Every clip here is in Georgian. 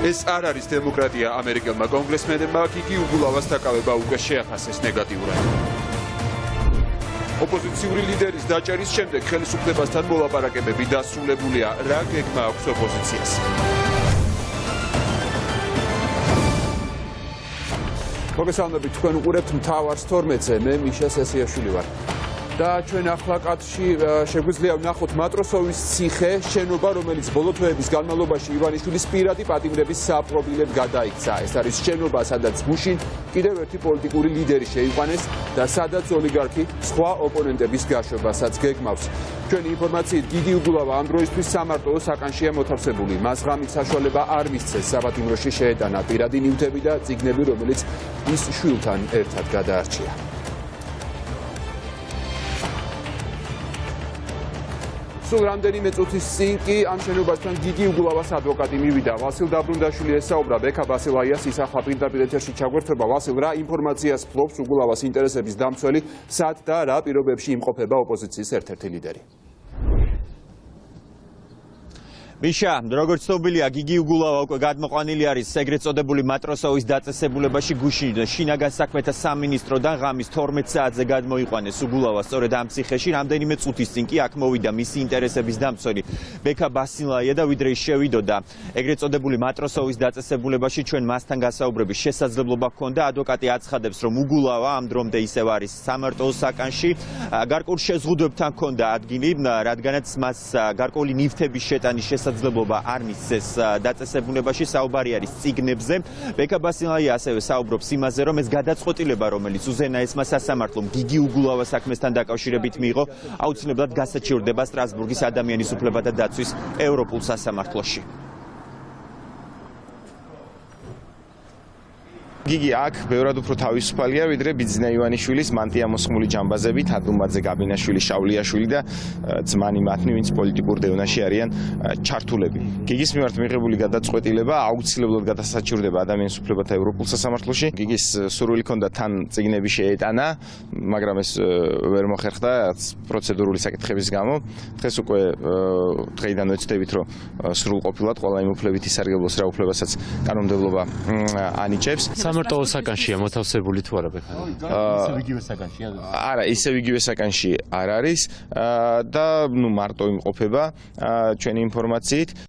ეს არ არის დემოკრატია ამერიკელმა კონგრესმენებმა გიგი უგულავას დაკავება უკვე შეაფასეს ნეგატიურად. ოპოზიციური ლიდერის დაჭერის შემდეგ ხელისუფლებასთან მოლაპარაკებები დასრულებულია. რა გეგმა აქვს ოპოზიციას? მოგესალმებით, თქვენ უყურებთ მთავარს 12-ზე, მე მიშა სესიაშვილი ვარ. და ჩვენ ახლა კადრში შეგვიძლია ვნახოთ მატროსოვის ციხე, შენობა, რომელიც ბოლო თვეების განმავლობაში ივანიშვილის პირადი პატიმრების საპრობილად გადაიქცა. ეს არის შენობა, სადაც გუშინ კიდევ ერთი პოლიტიკური ლიდერი შეიყვანეს და სადაც ოლიგარქი სხვა ოპონენტების გაშვებასაც გეგმავს. ჩვენი ინფორმაციით გიგი უგულავა ამ დროისთვის სამარტოო საკანშია მოთავსებული. მას ღამით საშუალება არ მისცეს საბატიმროში შეეტანა პირადი ნივთები და წიგნები, რომელიც ის შვილთან ერთად გადაარჩია. სულ რამდენიმე წუთის წინ კი ამ შენობასთან გიგი უგულავას ადვოკატი მივიდა. ვასილ დაბრუნდაშვილი ესაუბრა ბექა ბასილაიას ისახვა პირდაპირ ეთერში ჩაგვერთვება. ვასილ, რა ინფორმაციას ფლობს უგულავას ინტერესების დამცველი, სად და რა პირობებში იმყოფება ოპოზიციის ერთ-ერთი ლიდერი? მიშა, როგორც ცნობილია, გიგი უგულავა უკვე გადმოყვანილი არის ეგრეთ წოდებული მატროსოვის დაწესებულებაში გუშინ შინაგან საქმეთა სამინისტროდან ღამის 12 საათზე გადმოიყვანეს უგულავა სწორედ ამ ციხეში. რამდენიმე წუთის წინ კი აქ მოვიდა მისი ინტერესების დამცველი ბექა ბასილაია და ვიდრე ის შევიდოდა ეგრეთ წოდებული მატროსოვის დაწესებულებაში, ჩვენ მასთან გასაუბრების შესაძლებლობა ჰქონდა. ადვოკატი აცხადებს, რომ უგულავა ამ დრომდე ისევ არის სამარტოო საკანში. გარკვეულ შეზღუდვებთან ჰქონდა ადგილი, რადგანაც მას გარკვეული ნივთების შეტანის შესაძლებლობა არ მისცეს დაწესებულებაში. საუბარი არის წიგნებზე. ბექა ბასილაია ასევე საუბრობს იმაზე, რომ ეს გადაწყვეტილება, რომელიც უზენაესმა სასამართლომ გიგი უგულავას საქმესთან დაკავშირებით მიიღო, აუცილებლად გასაჩივრდება სტრასბურგის ადამიანის უფლებათა დაცვის ევროპულ სასამართლოში. გიგი აქ ბევრად უფრო თავისუფალია, ვიდრე ბიძინა ივანიშვილის მანტია მოსხმული ჯამბაზებით, ადუმაძე გაბინაშვილი, შავლიაშვილი და ძმანი მათნი, ვინც პოლიტიკურ დევნაში არიან ჩართულები. გიგის მიმართ მიღებული გადაწყვეტილება აუცილებლად გადასაჩივრდება ადამიანის უფლებათა ევროპულ სასამართლოში. გიგის სურვილი ჰქონდა თან წიგნები შეეტანა, მაგრამ ეს ვერ მოხერხდა პროცედურული საკითხების გამო. დღეს უკვე დღეიდან ვეცდებით, რომ სრულყოფილად ყველა იმ უფლებით ისარგებლოს, რა უფლებასაც კანონმდებლობა ანიჭებს. სამარტოო საკანშია მოთავსებული თუ არა ბექა? ისევ იგივე საკანშია? არა, ისევ იგივე საკანში არ არის და მარტო იმყოფება ჩვენი ინფორმაციით.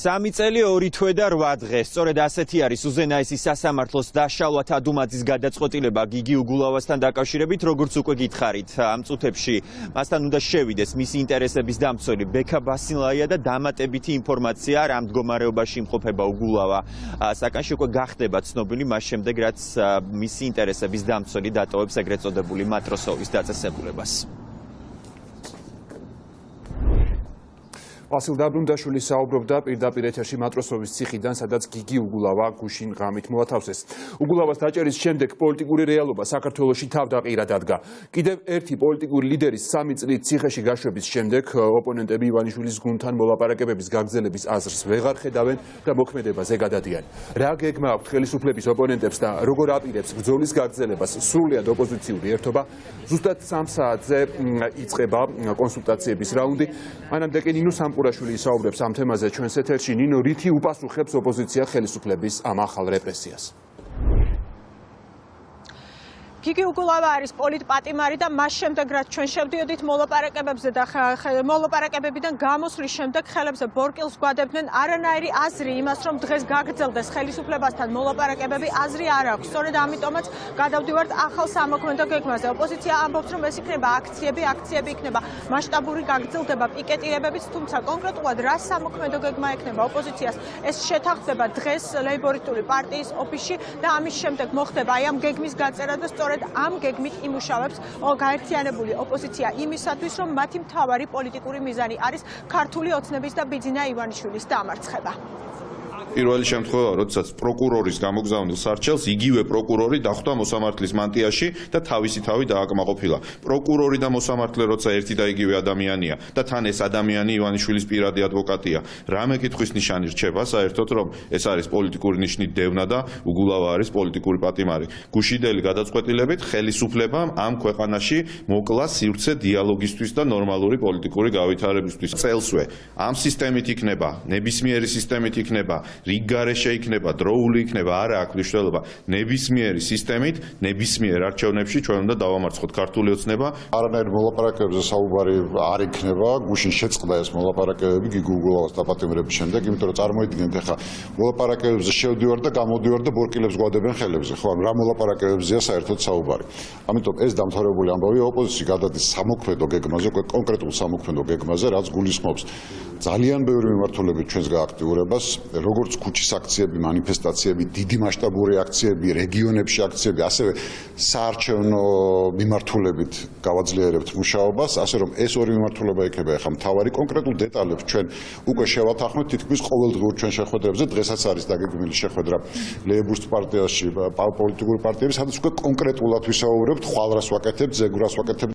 სამი წელი 2 თვე და 8 დღე. სწორედ ასეთი არის უზენაესის სასამართლოს დაშალვა თადუმაძის გადაწყვეტილება გიგი უგულავასთან დაკავშირებით, როგორც უკვე გითხარით. ამ წუთებში მასთან უნდა შევიდეს მისი ინტერესების დამცველი ბექა ბასილაია და დამატებითი ინფორმაცია რა მდგომარეობაში იმყოფება უგულავა. საკანში უკვე გახდება ცნობილი მას შემდეგ, რაც მისი ინტერესების დამცველი დატოვებს ეგრეთ წოდებული მატროსოვის დაწესებულებას. ვასილ დაბრუნდაშვილი საუბრობდა პირდაპირ ეთერში მატროსოვის ციხიდან, სადაც გიგი უგულავა გუშინ ღამით მოათავსეს. უგულავას დაჭერის შემდეგ პოლიტიკური რეალობა საქართველოში თავდაყირად ადგა. კიდევ ერთი პოლიტიკური ლიდერის 3 წლით ციხეში გაშვების შემდეგ ოპონენტები ივანიშვილის გუნდთან მოლაპარაკებების გაგრძელების აზრს ვეღარ ხედავენ და მოქმედებაზე გადადიან. რა გეგმა აქვთ ხელისუფლების ოპონენტებს და როგორ აპირებს ბრძოლის გაგრძელებას სრულიად ოპოზიციური ერთობა? ზუსტად 3 საათზე იწყება კონსულტაციების რაუნდი. მანამდე კი ნინო ურაშვილი საუბრებს ამ თემაზე ჩვენს ეთერში. ნინო, რითი უპასუხებს ოპოზიცია ხელისუფლების ამ ახალ რეპრესიას? გიგი უგულავა არის პოლიტპატიმარი და მას შემდეგ, რაც ჩვენ შევდიოდით მოლაპარაკებებზე და მოლაპარაკებებიდან გამოსვლის შემდეგ ხელებზე ბორკილს გვადებდნენ, არანაირი აზრი იმას, რომ დღეს გაგრძელდეს ხელისუფლებასთან მოლაპარაკებები, აზრი არ აქვს. სწორედ ამიტომაც გადავდივართ ახალ სამოქმედო გეგმაზე. ოპოზიცია ამბობს, რომ ეს იქნება აქციები იქნება მასშტაბური გაგრძელდება, პიკეტირებებიც, თუმცა კონკრეტულად რა სამოქმედო გეგმა ექნება ოპოზიციას, ეს შეთანხმდება დღეს ლეიბორისტული პარტიის ოფისში და ამის შემდეგ მოხდება აი ამ გეგმის გაწერა და სწორედ ამ გეგმით იმუშავებს გაერთიანებული ოპოზიცია იმისათვის, რომ მათი მთავარი პოლიტიკური მიზანი არის ქართული ოცნების და ბიძინა ივანიშვილის დამარცხება. პირველი შემთხვევა, როდესაც პროკურორის გამოგზავნილ სარჩელს იგივე პროკურორი დახვდა მოსამართლის მანტიაში და თავისი თავი დააკმაყოფილა. პროკურორი და მოსამართლე როცა ერთი და იგივე ადამიანია და თან ეს ადამიანი ივანიშვილის პირადი ადვოკატია, რამე კითხვის ნიშანი რჩება საერთოდ, რომ ეს არის პოლიტიკური ნიშნით დევნა და უგულავა არის პოლიტიკური პატიმარი. გუშინდელი გადაწყვეტილებით ხელისუფლებამ ამ ქვეყანაში მოკლა სივრცე დიალოგისთვის და ნორმალური პოლიტიკური გავითარებისთვის. წელსვე ამ სისტემით იქნება, ნებისმიერი სისტემით იქნება, რიგ გარეშე იქნება, დროული იქნება, არა აქვს მნიშვნელობა. ნებისმიერი სისტემით, ნებისმიერ არჩევნებში ჩვენ უნდა დავამარცხოთ ქართული ოცნება. არანაირ მოლაპარაკებებზე საუბარი არ იქნება, გუშინ შეწყდა ეს მოლაპარაკებები გიგუგულავის დაპატიმრების შემდეგ, იმიტომ რომ წარმოიდგინეთ ახლა მოლაპარაკებებზე შევდივარ და გამოდივარ და ბორკილებს გვადებენ ხელებზე, ხო, რა მოლაპარაკებებზეა საერთოდ საუბარი. ამიტომ ეს დამთავრებული ამბავია, ოპოზიცია გადადის სამოქმედო გეგმაზე, კონკრეტულ სამოქმედო გეგმაზე, რაც გულისხმობს ძალიან ბევრი მიმართულებით ჩვენს გააქტიურებას, როგორც ქუჩის აქციები, მანიფესტაციები, დიდი მასშტაბური აქციები, რეგიონებში აქციები, ასევე საარჩევნო მიმართულებით გავაძლიერებთ მუშაობას, ასე რომ ეს ორი მიმართულება იქნება ახლა მთავარი კონკრეტულ დეტალებს ჩვენ უკვე შევათანხმეთ თითქმის ყოველდღიურ ჩვენ შეხვედრებზე, დღესაც არის დაგეგმილი შეხვედრა ლეიბურისტ პარტიაში, პოლიტიკური პარტიების, სადაც უკვე კონკრეტულად ვისაუბრებთ, ხვალ რას ვაკეთებთ, ზეგვრას ვაკეთებთ.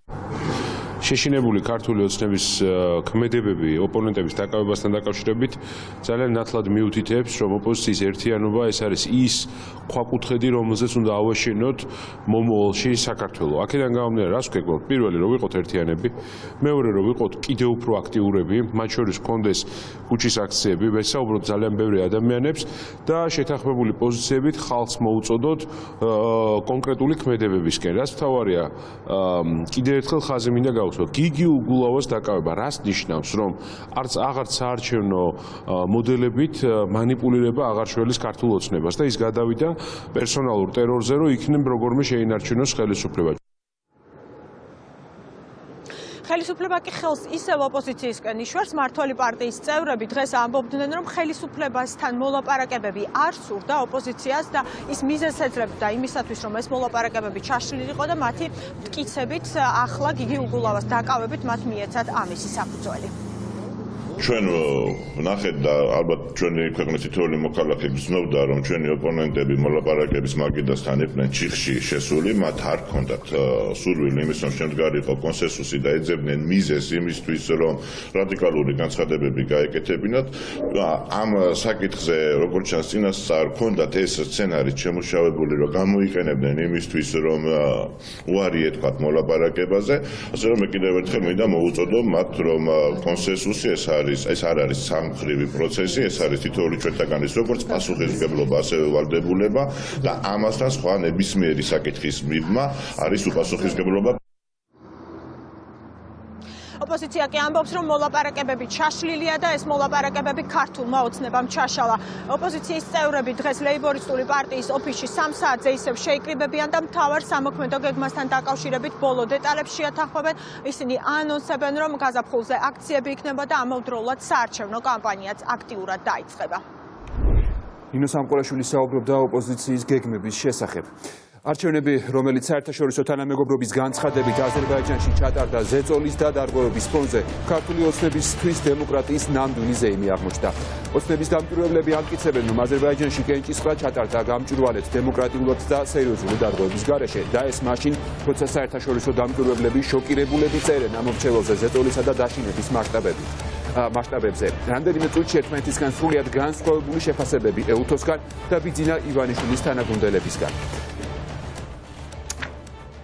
შეშინებული ქართული ოცნების ქმედებები ოპონენტების დაკავებასთან დაკავშირებით ძალიან ნათლად მიუთითებს, რომ ოპოზიციის ერთიანობა ეს არის ის ქვაკუთხედი, რომელზეც უნდა ავაშენოთ მომავალში საქართველო. აქედან გამომდინარე, რას ვქეკავთ? პირველი, რომ ვიყოთ ერთიანები, მეორე, რომ ვიყოთ კიდევ უფრო აქტიურები, მათ შორის გქონდეს ქუჩის აქციები, ვესაუბროთ ძალიან ბევრი ადამიანებს და შეთანხმებული პოზიციებით ხალხს მოუწოდოთ კონკრეტული ქმედებებისკენ. რაც მთავარია, კიდევ ერთხელ ხაზი მინდა გავუსვათ. გიგი უგულავას დაკავება რას ნიშნავს, რომ აღარც საარჩევნო მოდელებით მანიპულირება აღარ შველის ქართულ ოცნებას და ის გადავიდა პერსონალურ ტერორზე, რომ იქნებ როგორმე შეინარჩუნოს ხელისუფლება. ხელისუფლება კი ხელს ისევ ოპოზიციისკენ იშვერს. მართველი პარტიის წევრები დღეს ამბობდნენ, რომ ხელისუფლებასთან მოლაპარაკებები არ სურდა ოპოზიციას და ის მიზეზს ეძებდა იმისათვის, რომ ეს მოლაპარაკებები ჩაშლილიყო და მათი მტკიცებით ახლა გიგი უგულავას დაკავებით მათ მიეცათ ამისი საფუძველი. ჩვენ ნახეთ და ალბათ ჩვენი ქვეყნის თითოეული მოქალაქე გრძნობდა, რომ ჩვენი ოპონენტები მოლაპარაკების მაგიდასთან იყვნენ ჩიხში შესული, მათ არ ჰქონდათ სურვილი იმის, რომ შემდგარიყო კონსენსუსი და ეძებდნენ მიზეზს იმისთვის, რომ რადიკალური განცხადებები გაეკეთებინათ. ამ საკითხზე, როგორც ჩანს, წინასწარ ჰქონდათ ეს სცენარიც შემუშავებული, რომ გამოიყენებდნენ იმისთვის, რომ უარი ეთქვათ მოლაპარაკებაზე, ასე რომ მე კიდევ ერთხელ მინდა მოუწოდო მათ, რომ კონსენსუსი ეს არ არის სამმხრივი პროცესი, ეს არის თითოეული ჩვენთაგანის როგორც პასუხისმგებლობა, ასევე ვალდებულება და ამასთან სხვა ნებისმიერი საკითხის მიღმა არის უპასუხისმგებლობა. ოპოზიცია კი ამბობს, რომ მოლაპარაკებები ჩაშლილია და ეს მოლაპარაკებები ქართულმა ოცნებამ ჩაშალა. ოპოზიციის წევრები დღეს ლეიბორისტული პარტიის ოფისში 3 საათზე ისევ შეიკრიბებიან და მთავარ სამოქმედო გეგმასთან დაკავშირებით ბოლო დეტალებს შეათანხმებენ. ისინი ანონსებენ, რომ გაზაფხულზე აქციები იქნება და ამავდროულად საარჩევნო კამპანიაც აქტიურად დაიწყება. ნინო სამყურაშვილი საუბრობდა ოპოზიციის გეგმების შესახებ. არჩევნები, რომელიც საერთაშორისო თანამეგობრობის განცხადებით აზერბაიჯანში ჩატარდა ზეწოლის და დარღვევების ფონზე, ქართული ოცნებისთვის დემოკრატიის ნამდვილი ზეიმი აღმოჩნდა. ოცნების დამკვირვებლები ამტკიცებენ, რომ აზერბაიჯანში კენჭისყრა ჩატარდა გამჭვირვალედ დემოკრატიულად და სერიოზული დარღვევების გარეშე და ეს მაშინ, როცა საერთაშორისო დამკვირვებლები შოკირებულები წერენ ამ მრჩეველზე ზეწოლისა და დაშინების მასშტაბებზე. რამდენიმე წუთში ერთმანეთისგან სრულიად განსხვავებული შეფასებები ეუთოსგან და ბიძინა ივანიშვილის თანაგუნდელებისგან.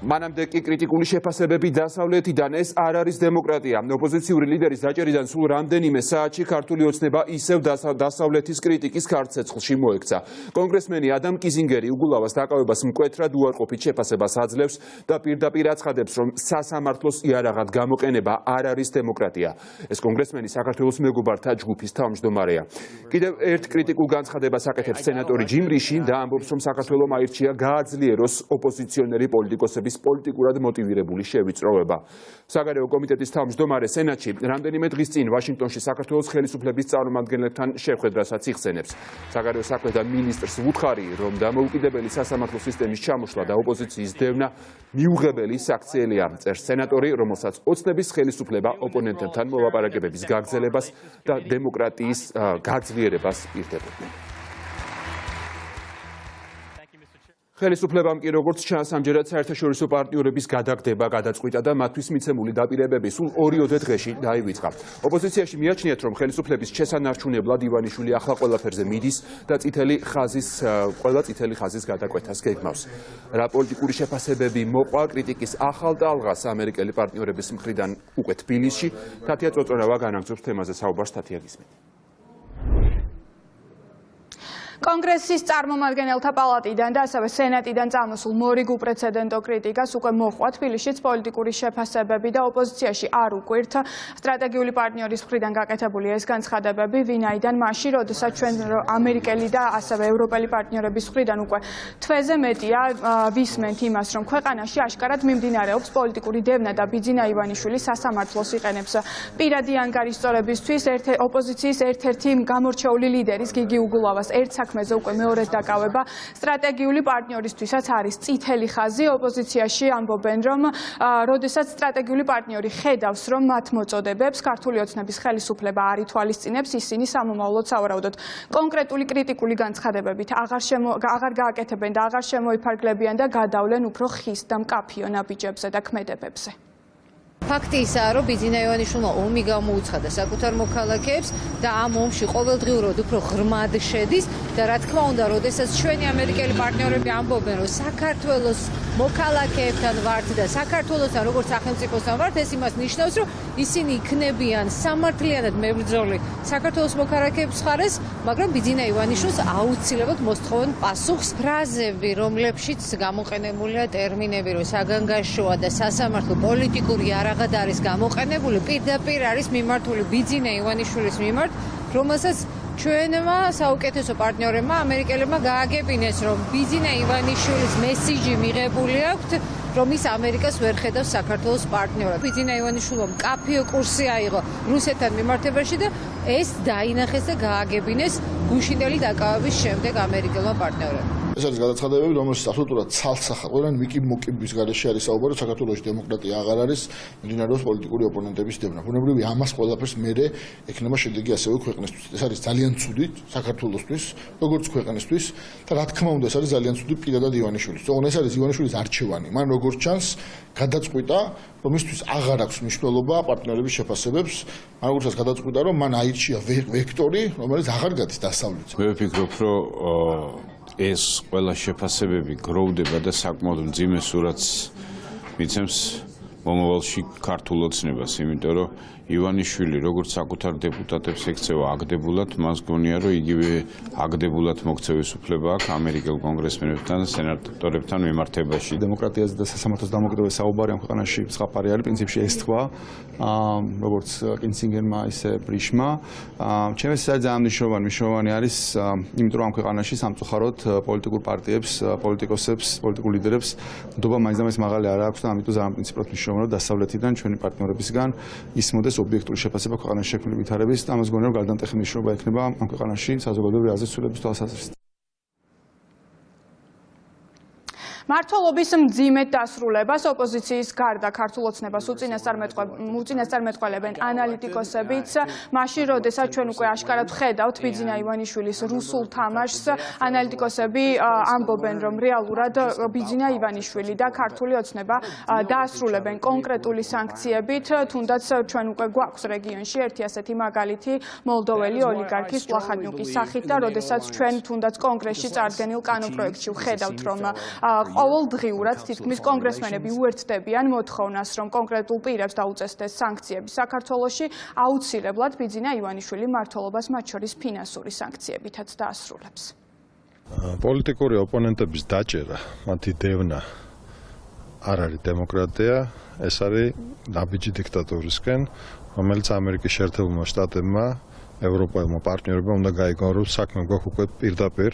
მანამდე კი კრიტიკული შეფასებები დასავლეთიდან ეს არ არის დემოკრატია. ოპოზიციური ლიდერის დაჭერიდან სულ რამდენიმე საათში ქართული ოცნება ისევ დასავლეთის კრიტიკის ქარცეცხლში მოექცა. კონგრესმენი ადამ კიზინგერი უგულავას დაკავებას მკვეთრად უარყოფით შეფასებას აძლევს და პირდაპირ აცხადებს, რომ სასამართლოს იარაღად გამოყენება არ არის დემოკრატია. ეს კონგრესმენი საქართველოს მეგობართა ჯგუფის თავმჯდომარეა. კიდევ ერთ კრიტიკულ განცხადებას აკეთებს სენატორი ჯიმრიში და ამბობს, რომ საქართველომ აირჩია გააძლიეროს ოპოზიციონერი პოლიტიკოსების პოლიტიკურად მოტივირებული შევიწროვება. საგარეო კომიტეტის თავმჯდომარე სენატში რამდენიმე დღის წინ ვაშინგტონში საქართველოს ხელისუფლების წარმომადგენლებთან შეხვედრასაც იხსენებს. საგარეო საქმეთა მინისტრს უთხარი, რომ დამოუკიდებელი სასამართლო სისტემის ჩამოშლა და ოპოზიციის დევნა მიუღებელი საქციელია. წერს სენატორი, რომელსაც ოცნების ხელისუფლება ოპონენტებთან მოლაპარაკებების გაგრძელებას და დემოკრატიის გაძლიერებას პირდებოდა. ხელისუფლებამ კი როგორც ჩანს ამჯერად საერთაშორისო პარტნიორების გადაგდება, გადაწყვიტა და მათთვის მიცემული დაპირებები სულ 2-20 დღეში დაივიწყა. ოპოზიციაში მიაჩნიათ, რომ ხელისუფლების შესანარჩუნებლად ივანიშვილი ახლა ყველაფერზე მიდის და ყველა წითელი ხაზის გადაკვეთას გეგმავს. რა პოლიტიკური შეფასებები მოყვა კრიტიკის ახალ ტალღას ამერიკელი პარტნიორების მხრიდან უკვე თბილისში, თათია წოწორავა განაგრძობს თემაზე საუბარს. თათია გისმენთ. კონგრესის წარმომადგენელთა პალატიდან და ასევე სენატიდან წამოსულ მორიგ უპრეცედენტო კრიტიკას უკვე მოჰყვა თბილისშიც პოლიტიკური შეფასებები და ოპოზიციაში არ უკვირთ სტრატეგიული პარტნიორის მხრიდან გაკეთებული ეს განცხადებები, ვინაიდან მაშინ, როდესაც ჩვენ ამერიკელი და ასევე ევროპელი პარტნიორების მხრიდან უკვე თვეზე მეტია ვისმენთ იმას, რომ ქვეყანაში აშკარად მიმდინარეობს პოლიტიკური დევნა და ბიძინა ივანიშვილი სასამართლოს იყენებს პირადი ანგარიშწორებისთვის ოპოზიციის ერთ-ერთი გამორჩეული ლიდერის გიგი უგულავას საქმეზე უკვე მეორედ დაკავება სტრატეგიული პარტნიორისთვისაც არის წითელი ხაზი. ოპოზიციაში ამბობენ, რომ როდესაც სტრატეგიული პარტნიორი ხედავს, რომ მათ მოწოდებებს ქართული ოცნების ხელისუფლება არ ითვალისწინებს, ისინი სამომავლოდ სავარაუდოდ კონკრეტული კრიტიკული განცხადებებით აღარ გააკეთებენ და აღარ შემოიფარგლებიან და გადავლენ უფრო ხის და მკაფიო ნაბიჯებზე და ქმედებებზე. ფაქტი ისაა, რომ ბიძინა ივანიშვილმა ომი გამოუცხადა საკუთარ მოქალაქეებს და ამ ომში ყოველდღიურად უფრო ღრმად შედის და რა თქმა უნდა, როდესაც ჩვენი ამერიკელი პარტნიორები ამბობენ, რომ საქართველოს მოქალაქეებთან ვართ და საქართველოსთან როგორც სახელმწიფოსთან ვართ, ეს იმას ნიშნავს, რომ ისინი იქნებიან სამართლიანად მებრძოლი საქართველოს მოქალაქეების მხარეს, მაგრამ ბიძინა ივანიშვილს აუცილებლად მოსთხოვენ პასუხს. ფრაზები, რომლებშიც გამოყენებულია ტერმინები, რომ საგანგაშოა და სასამართლო პოლიტიკური არაღად არის გამოყენებული, პირდაპირ არის მიმართული ბიძინა ივანიშვილის მიმართ, რომელსაც ჩვენმა საუკეთესო პარტნიორებმა ამერიკელებმა გააგებინეს, რომ ბიძინა ივანიშვილის მესიჯი მიღებული აქვთ, რომ ის ამერიკას ვერ ხედავს საქართველოს პარტნიორად. ბიძინა ივანიშვილმა მკაფიო კურსი აიღო რუსეთთან მიმართებაში და ეს დაინახეს და გააგებინეს გუშინდელი დაკავების შემდეგ ამერიკელმა პარტნიორებმა. ეს არის გადაცხადებები, რომელშიც აბსოლუტურად ცალსახა ყველანი მოკიბის გარეშე არის საუბარი, საქართველოში დემოკრატია აღარ არის, მიმდინარეობს პოლიტიკური ოპონენტების დევნა. ბუნებრივია, ამას ყველაფერს მერე ექნება შედეგი ასევე ქვეყნისთვის. ეს არის ძალიან ცუდი საქართველოსთვის, როგორც ქვეყნისთვის და რა თქმა უნდა, ეს არის ძალიან ცუდი პირადად ივანიშვილის. თუმცა ეს არის ივანიშვილის არჩევანი. მან როგორც ჩანს, გადაწყვიტა, რომ მისთვის აღარ აქვს მნიშვნელობა პარტნიორების შეფასებებს, მან როგორც გადაწყვიტა, რომ მან აირჩია ვექტორი, რომელიც აღარ გადის დასავლეთს. მე ვფიქრობ, რომ ეს ყველა შეფასებები გროვდება და საკმაოდ მძიმე სურათს მიცემს მომავალში ქართულ ოცნებას, იმიტომ რომ ივანიშვილი როგორც საკუთარ დეპუტატებს ექცევა აგდებულად, მას გონია, რომ იგივე აგდებულად მოქცევის უფლება აქვს ამერიკელ კონგრესმენებთან, სენატორებთან მიმართებაში. დემოკრატიაზე და სასამართლოს დამოკიდებაზე საუბარი ამ ქვეყანაში ზღაპარი არის, პრინციპში ეს თქვა, როგორც კინსინგერმა, ისე ბრიშმა. ჩემთვის ეს ძალიან მნიშვნელოვანი არის, იმიტომ რომ ამ ქვეყანაში სამწუხაროდ პოლიტიკურ პარტიებს, პოლიტიკოსებს, პოლიტიკურ ლიდერებს ნდობა მაინც და მაინც მაღალი არ აქვს და ამიტომ ძალიან პრინციპულად მნიშვნელოვანია, რომ დასავლეთიდან ჩვენი პარტნიორებისგან ისმოდეს ობიექტური შეფასება ქვეყანაში შექმნილი ვითარების და ამას გონია, რომ გარდამტეხი მნიშვნელობა ექნება ამ ქვეყანაში საზოგადოებრივი აზრისცვლილების თვალსაზრისით. მართლობის მძიმედ დასრულებას ოპოზიციის გარდა ქართულ ოცნებას უწინასწარმეტყველებენ ანალიტიკოსებიც, მაშინ როდესაც ჩვენ უკვე აშკარად ვხედავთ ბიძინა ივანიშვილის რუსულ თამაშს, ანალიტიკოსები ამბობენ, რომ რეალურად ბიძინა ივანიშვილი და ქართული ოცნება დაასრულებენ კონკრეტული სანქციებით, თუნდაც ჩვენ უკვე გვაქვს რეგიონში ერთი ასეთი მაგალითი მოლდოველი ოლიგარქის პლახატნიუკის სახით და როდესაც ჩვენ თუნდაც კონგრესში წარდგენილ კანონპროექტში ვხედავთ, რომ ყოველდღიურად თითქმის კონგრესმენები უერთდებიან მოთხოვნას, რომ კონკრეტულ პირებს დაუწესდეს სანქციები საქართველოში, აუცილებლად ბიძინა ივანიშვილი მმართველობას მათ შორის ფინანსური სანქციებითაც დაასრულებს. პოლიტიკური ოპონენტების დაჭერა, მათი დევნა არ არის დემოკრატია, ეს არის ნაბიჯი დიქტატურისკენ, რომელიც ამერიკის შეერთებულმა შტატებმა, ევროპელმა პარტნიორებმა უნდა გაიგონოს, რომ საქმე გვაქვს უკვე პირდაპირ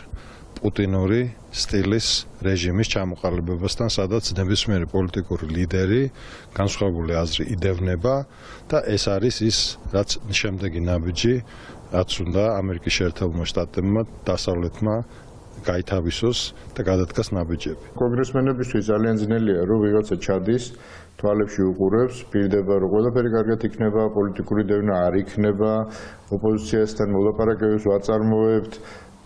პუტინური სტილის რეჟიმის ჩამოყალიბებასთან, სადაც ნებისმიერი პოლიტიკური ლიდერი განსხვავებული აზრი იდევნება და ეს არის ის, რაც შემდეგი ნაბიჯი, რაც უნდა ამერიკის შეერთებულმა შტატებმა, დასავლეთმა გაითავისოს და გადადგას ნაბიჯები. კონგრესმენებისთვის ძალიან ძნელია, რომ ვიღაცა ჩადის, თვალებში უყურებს, პირდება, რომ ყველაფერი კარგად იქნება, პოლიტიკური დევნა არ იქნება, ოპოზიციასთან მოლაპარაკებებს ვაწარმოებთ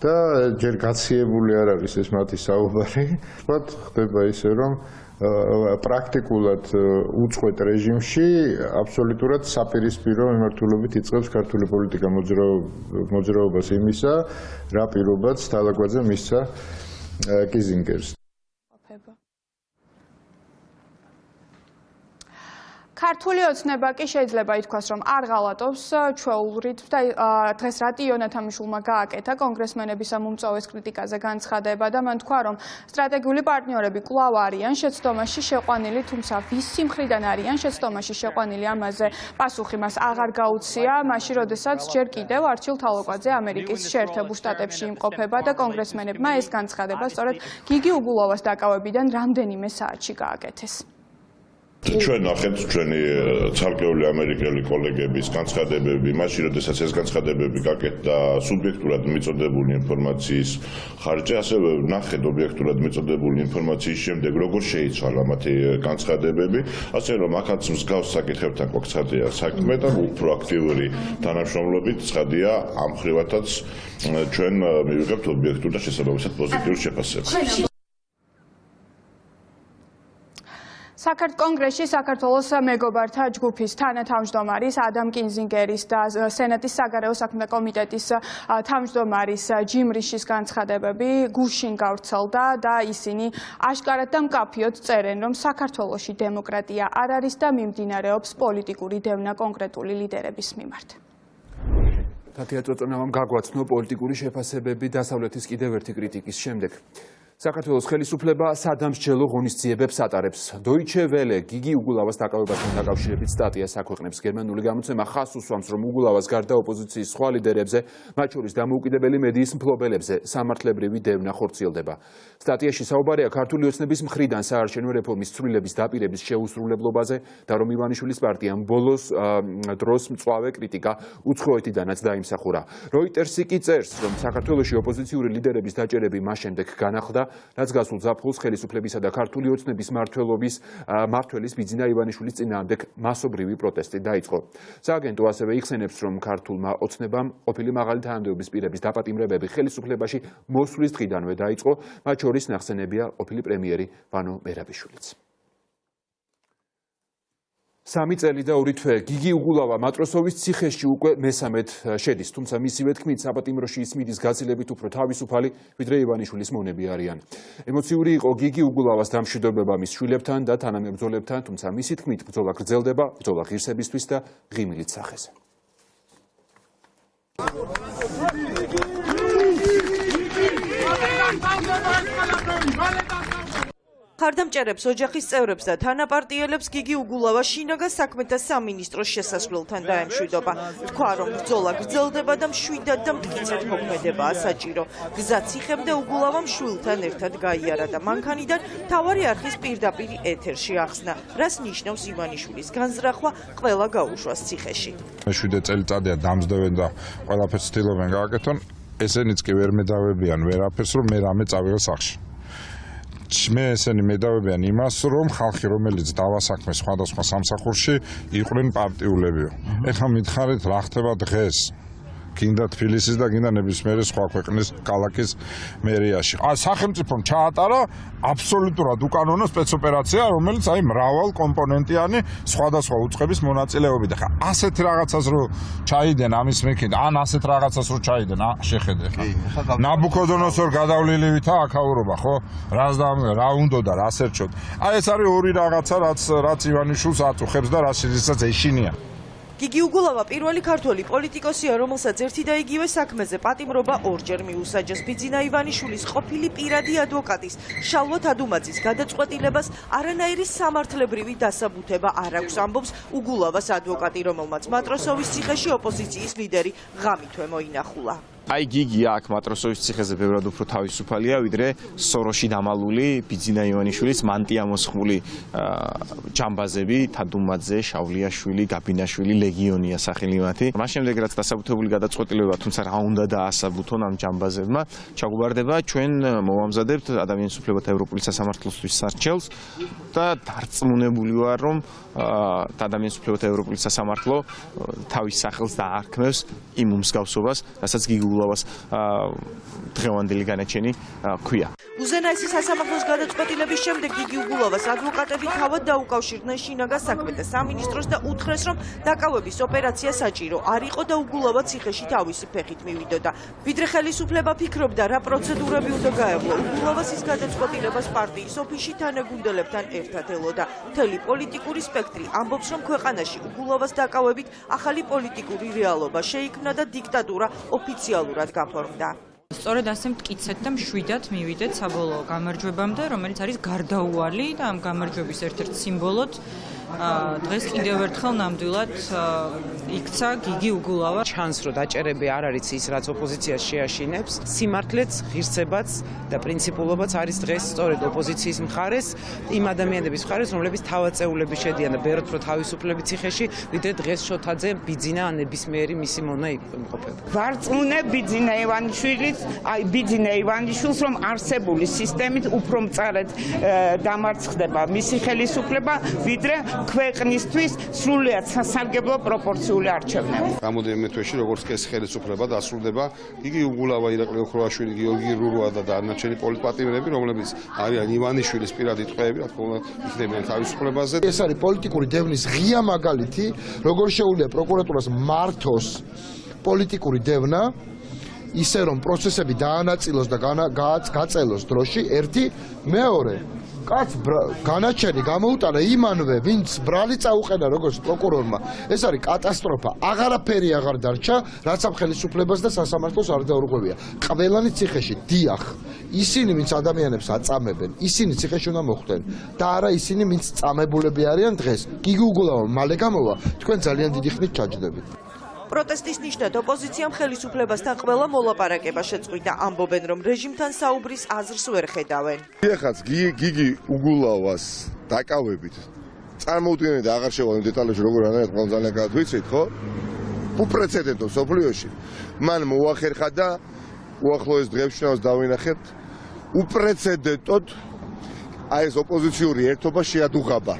და ჯერ გაციებული არ არის ეს მათი საუბარი. ვთქვათ, ხდება ისე, რომ პრაქტიკულად უწყვეტ რეჟიმში აბსოლუტურად საპირისპირო მიმართულებით იწყებს ქართული პოლიტიკა მოძრაობას იმისა, რა პირობაც თალაგვაძე მისცა კიზინგერს. ქართული ოცნება კი შეიძლება ითქვას, რომ არ ღალატობს ჩვეულრით და დღეს რატი იონათამიშვილმა გააკეთა კონგრესმენების ამ უმწოვეს კრიტიკაზე განცხადება და მან თქვა, რომ სტრატეგიული პარტნიორები კვლავ არიან შეცდომაში შეყვანილი, თუმცა ვისი მხრიდან არიან შეცდომაში შეყვანილი, ამაზე პასუხი მას აღარ გაუცია, მაშინ როდესაც ჯერ კიდევ არჩილ თალოკვაძე ამერიკის შეერთებულ შტატებში იმყოფება და კონგრესმენებმა ეს განცხადება სწორედ გიგი უგულავას დაკავებიდან რამდენიმე საათში გააკეთეს. ჩვენ ნახეთ ჩვენი ცალკეული ამერიკელი კოლეგების განცხადებები, მაშინ როდესაც ეს განცხადებები გაკეთდა სუბიექტურად მიწოდებული ინფორმაციის ხარჯზე, ასევე ნახეთ ობიექტურად მიწოდებული ინფორმაციის შემდეგ როგორ შეიცვალა მათი განცხადებები, ასე რომ აქაც მსგავს საკითხებთან გვაქვს საქმე და უფრო აქტიური თანამშრომლობით ცხადია ამ ხრივათაც ჩვენ მივიღებთ ობიექტურ და შესაბამისად პოზიტიურ შეფასებას. კონგრესში საქართველოს მეგობართა ჯგუფის თანათავმჯდომარის ადამ კინზინგერის და სენატის საგარეო საქმეთა კომიტეტის თავმჯდომარის ჯიმ რიშის განცხადებები გუშინ გავრცელდა და ისინი აშკარად და მკაფიოდ წერენ, რომ საქართველოში დემოკრატია არ არის და მიმდინარეობს პოლიტიკური დევნა კონკრეტული ლიდერების მიმართ. თათია წოწონავამ გაგვაცნო პოლიტიკური შეფასებები დასავლეთის კიდევ ერთი კრიტიკის შემდეგ. საქართველოს ხელისუფლება სადამსჯელო ღონისძიებებს ატარებს. Deutsche Welle გიგი უგულავას დაკავებასთან დაკავშირებით სტატიას აქვეყნებს. გერმანული გამოცემა ხაზს უსვამს, რომ უგულავას გარდა ოპოზიციის სხვა ლიდერებზე, მათ შორის დამოუკიდებელი მედიის მფლობელებზე, სამართლებრივი დევნა ხორციელდება. სტატიაში საუბარია ქართული ოცნების მხრიდან საარჩევნო რეფორმის ცვლილების დაპირების შეუსრულებლობაზე და რომ ივანიშვილის პარტიამ ბოლოს დროს მწვავე კრიტიკა უცხოეთიდანაც დაიმსახურა. Reuters-ი კი წერს, რომ საქართველოში ოპოზიციური ლიდერების დაჭერები მას შემდეგ განახლდა, რაც გასულ ზაფხულს ხელისუფლებისა და ქართული ოცნების მმართველის ბიძინა ივანიშვილის წინააღმდეგ მასობრივი პროტესტი დაიწყო. სააგენტო ასევე იხსენებს, რომ ქართულმა ოცნებამ ყოფილი მაღალი თანამდებობის პირების დაპატიმრებები ხელისუფლებაში მოსვლის დღიდანვე დაიწყო, მათ შორის ნახსენებია ყოფილი პრემიერი ვანო მერაბიშვილიც. 3 წელი და 2 თვე გიგი უგულავა მატროსოვის ციხეში უკვე მესამედ შედის, თუმცა მისივე თქმით საბატიმროში ისმიდის გაცილებით უფრო თავისუფალი, ვიდრე ივანიშვილის მონები არიან. ემოციური იყო გიგი უგულავას დამშვიდობება მის შვილებთან და თანამებრძოლებთან, თუმცა მისი თქმით ბრძოლა გრძელდება, ბრძოლა ღირსებისთვის და ღიმილით სახეზე. ხარდამჭერებს, ოჯახის წევრებს და თანაპარტიელებს გიგი უგულავა შინაგან საქმეთა სამინისტროს შესასვლელთან დაემშვიდობა. თქვა, რომ ბრძოლა გრძელდება და მშვიდად და მტკიცედ მოქმედებაა საჭირო. გზა ციხემდე უგულავამ შვილთან ერთად გაიარა და მანქანიდან მთავარი არხის პირდაპირ ეთერში ახსნა, რას ნიშნავს ივანიშვილის განზრახვა ყველა გაუშვას ციხეში. 7 წელიწადია დამზდევენ და ყველაფერს ცდილობენ გააკეთონ, ესენიც კი ვერ მედავებიან ვერაფერს, რომ მე რამე წავიღე სახში. მე ესენი მედავებიან იმას, რომ ხალხი, რომელიც დავასაქმეს სხვადასხვა სამსახურში, იყვნენ პარტიულებიო. ეხლა მითხარით, რა ხდება დღეს? გინდა თბილისის და გინდა ნებისმიერი სხვა ქვეყნის ქალაქის მერიაში. სახელმწიფომ ჩაატარა აბსოლუტურად უკანონო სპეცოპერაცია, რომელიც მრავალ კომპონენტიანი სხვადასხვა უწყების მონაწილეობით. ხა ასეთ რაღაცას რო ჩაიდენ ამის მექით, ან ასეთ რაღაცას რო ჩაიდენ, შეხედე ხა. ნაბუქოდონოსორ გადავლილივითა აქაურობა, ხო? რა უნდა და რა სერჩოთ. ეს არის ორი რაღაცა, რაც ივანიშვილს აწუხებს და რასაც ეშინია. გიგი უგულავა პირველი ქართველი პოლიტიკოსია, რომელსაც ერთი და იგივე საქმეზე პატიმრობა ორჯერ მიუსაჯეს. ბიძინა ივანიშვილის ყოფილი პირადი ადვოკატის შალვა თადუმაძის გადაწყვეტილებას არანაირი სამართლებრივი დასაბუთება არ აქვს, ამბობს უგულავას ადვოკატი, რომელმაც მატროსოვის ციხეში ოპოზიციის ლიდერი ღამითვე მოინახულა. გიგი აქ მატროსოვის ციხეზე ბევრად უფრო თავისუფალია, ვიდრე სოროში დამალული ბიძინა ივანიშვილის მანტია მოსხმული ჯამბაზები, თადუმაძე, შავლიაშვილი, გაბინაშვილი, ლეგიონია სახელი მათი. მას შემდეგ რაც დასაბუთებული გადაწყვეტილება, თუმცა რა უნდა დაასაბუთონ ამ ჯამბაზებმა, ჩაგუბარდება ჩვენ მოვამზადებთ ადამიანის უფლებათა ევროპული სასამართლოსთვის სარჩელს და დარწმუნებული ვარ, რომ ადამიანის უფლებათა ევროპული სასამართლო თავის სახელს დაარქმევს იმ უმსგავსობას, რასაც გიგი უგულავას დღევანდელი განაჩენი ქვია. უზენაესი სასამართლოს გადაწყვეტილების შემდეგ გიგი უგულავას ადვოკატები თავად დაუკავშირდნენ შინაგან საქმეთა სამინისტროს და უთხრეს, რომ დაკავების ოპერაცია საჭირო არ იყო და უგულავა ციხეში თავისი ფეხით მივიდოდა. ვიდრე ხელისუფლება ფიქრობდა, რა პროცედურები უნდა გაევლო, უგულავას ის გადაწყვეტილებას პარტიის ოფისში თანაგუნდელებთან ერთად ელოდა. მთელი პოლიტიკური სპექტრი ამბობს, რომ ქვეყანაში უგულავას დაკავებით ახალი პოლიტიკური რეალობა შეიქმნა და დიქტატურა ოფიციალურად გაფორმდა. სწორედ ასე მტკიცეთ და მშვიდად მივიდეთ საბოლოო გამარჯვებამდე, რომელიც არის გარდაუვალი და ამ გამარჯვების ერთ-ერთ სიმბოლოდ დღეს კიდევ ერთხელ ნამდვილად იქცა გიგი უგულავა. ჩანს, რომ დაჭერები არ არის ის, რაც ოპოზიციას შეაშინებს, სიმართლეც, ღირსებაც და პრინციპულობაც არის დღეს სწორედ ოპოზიციის მხარეს, იმ ადამიანების მხარეს, რომლებიც თავაწეულები შედიან და ბეროთ რო თავისუფლები ციხეში, ვიდრე დღეს შოთაძე ბიძინა ან ნებისმიერი მისი მონა იმყოფება. ვარწმუნე ბიძინა ივანიშვილის, ბიძინა ივანიშვილს, რომ არსებული სისტემით უფრო მწარედ დამარცხდება მისი ხელისუფლება, ვიდრე ქვეყნისთვის სრულიად სასარგებლო პროპორციული არჩევნები. Რამდენიმე თვეში როგორც კი ეს ხელისუფლება დასრულდება, იგი უგულავა, ირაკლი ოქროვაშვილი, გიორგი რურვა და დანარჩენი პოლიტპატიმრები, რომლებიც არიან ივანიშვილის პირადი ტყვეები, რა თქმა უნდა, იქნებიან თავისუფლებაზე. ეს არის პოლიტიკური დევნის ღია მაგალითი, როგორ შეუძლია პროკურატურას მართოს პოლიტიკური დევნა, ისე რომ პროცესები დაანაწილოს და გაწელოს დროში, ერთი, მეორე კაც განაჩენი გამოუტანა იმანვე, ვინც ბრალი წაუყენა როგორც პროკურორმა. ეს არის კატასტროფა. აღარაფერი აღარ დარჩა, რაც ამ ხელისუფლებას და სასამართლოს არ დაურღვევია. ყველანი ციხეში, დიახ. ისინი, ვინც ადამიანებს აწამებენ, ისინი ციხეში უნდა მოხვდნენ და არა ისინი, ვინც წამებულები არიან დღეს. გიგი უგულავა მალე გამოვა, თქვენ ძალიან დიდი ხნით ჩაჯდებით. პროტესტის ნიშნად ოპოზიციამ ხელისუფლებასთან ყველა მოლაპარაკება შეწყვიტა, ამბობენ, რომ რეჟიმთან საუბრის აზრს ვერ ხედავენ. ეხაც გიგი უგულავას დაკავებით წარმოუდგენელი და აღარ შევალ დეტალებში როგორ არის, მაგრამ ძალიან კარგად ვიცით, ხო? უპრეცედენტო სოფლიოში. მან მოახერხა და უახლოეს დღეებში შევას დავინახეთ უპრეცედენტოდ აი ეს ოპოზიციური ერთობა შეადუღაბა.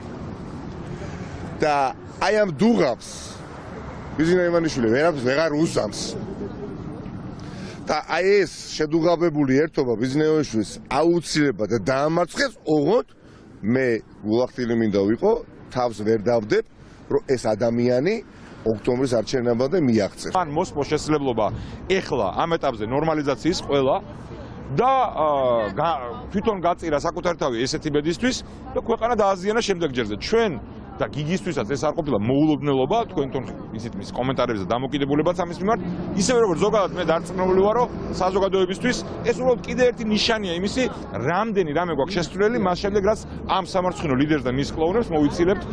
და აი ამ დუღაბს ბიძინა ივანიშვილი ვეღარ უსამს. და აი ეს შედუღაბებული ერთობა ბიძინა ივანიშვილის აუცილებლად და დაამარცხეს, ოღონდ მე გულახდილი მინდა ვიყო, თავს ვერ დავდებ, რომ ეს ადამიანი ოქტომბრის არჩევნებამდე მიაღწევს. მან მოსპოს შესაძლებლობა ეხლა ამ ეტაპზე ნორმალიზაციის ყველა და თვითონ გაწირა საკუთარი თავი ესეთი ბედისთვის და ქვეყანა დააზიანა შემდეგ ჯერზე. ჩვენ და გიგისთვისაც ეს არ ყოფილა მოულოდნელობა, თქვენ თვითონ იცით მის კომენტარებზე და დამოკიდებულებაც ამის მიმართ, ისევე როგორც ზოგადად მე დარწმუნებული ვარ, რომ საზოგადოებისთვის ეს უბრალოდ კიდე ერთი ნიშანია იმისი, რამდენი რამე გვაქვს შესრულებული, მას შემდეგ რაც ამ სამარცხინო ლიდერს და მის კლოუნებს მოვიცილებთ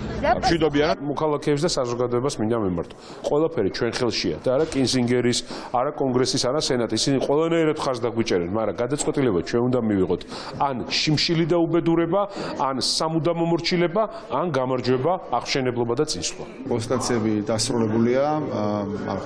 მშვიდობიანად. მოქალაქეებს და საზოგადოებას მინდა მემართო. ყველაფერი ჩვენ ხელშია და არა კინსინგერის, არა კონგრესის, არა სენატის. ისინი ყველანაირად ხარს დაგვიჭერენ, მაგრამ გადაწყვეტილება ჩვენ უნდა მივიღოთ ან შიმშილი და უბედურება, ან სამუდამო მორჩილება, ან გამარჯვება, აღშენებლობა და წინსვლა. კონსტატაციები დასრულებულია,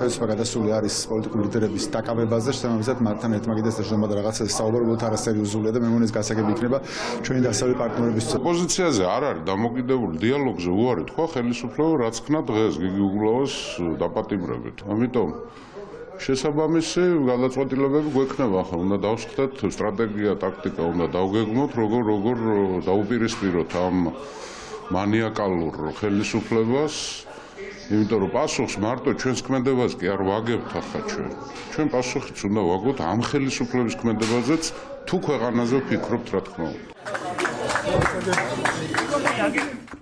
ხელისუფლება გადასული არის პოლიტიკური ლიდერების დაკავებაზე, შესაბამისად მათთან ერთმაგიდას და შრომა და რაღაცას საუბრობთ არასერიოზულია და მე მგონი ეს გასაგები იქნება ჩვენი დასავლელი პარტნიორების პოზიციაზე არ არის დამოკიდებული დიალოგზე უარი თქვა ხელისუფლება რაც ქნა დღეს გიგი უგულავას დაპატიმრებით. ამიტომ შესაბამისი გადაწყვეტილებები გვექნება ახლა უნდა დავსხდეთ სტრატეგია, ტაქტიკა უნდა დავგეგმოთ, როგორ დაუპირისპიროთ ამ მანიაკალურ ხელისუფლებას, იმიტომ რომ პასუხს მარტო ჩვენს ქმედებას კი არ ვაგებთ ახლა ჩვენ. ჩვენ პასუხიც უნდა ვაგოთ ამ ხელისუფლების ქმედებაზეც, თუ ქვეყანაზე ვფიქრობთ, რა თქმა უნდა.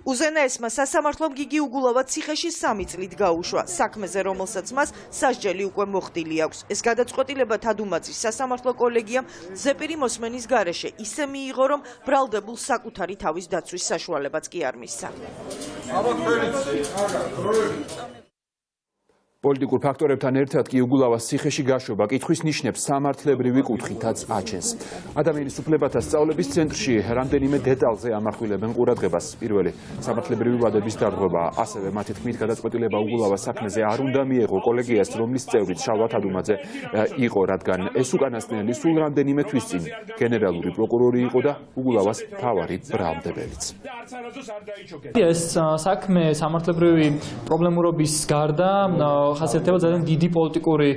უზენაესმა სასამართლომ გიგი უგულავა ციხეში 3 წლით გაუშვა, საქმეზე რომელსაც მას სასჯელი უკვე მოხდილი აქვს. ეს გადაწყვეტილება თადუმაძის სასამართლო კოლეგიამ ზეპირი მოსმენის გარეშე ისე მიიღო, რომ ბრალდებულ საკუთარი თავის დაცვის საშუალებაც კი არ მისცა. პოლიტიკურ ფაქტორებთან ერთად კი უგულავას ციხეში გაშვება კითხვის ნიშნებს სამართლებრივი კუთხითაც აჩენს. ადამიანის უფლებათა სწავლების ცენტრში რამდენიმე დეტალზე ამახვილებენ ყურადღებას. პირველი სამართლებრივი ვადების დარღვევა, ასევე მათი თქმით გადაწყვეტილება უგულავას საქმეზე არ უნდა მიეღო კოლეგიას, რომლის წევრიც შალვა თადუმაძე იყო, რადგან ეს უკანასკნელი სულ რამდენიმე თვის წინ გენერალური პროკურორი იყო და უგულავას მთავარი ბრალდებელიც. ეს საქმე სამართლებრივი პრობლემურობის გარდა ხასიათდება ძალიან დიდი პოლიტიკური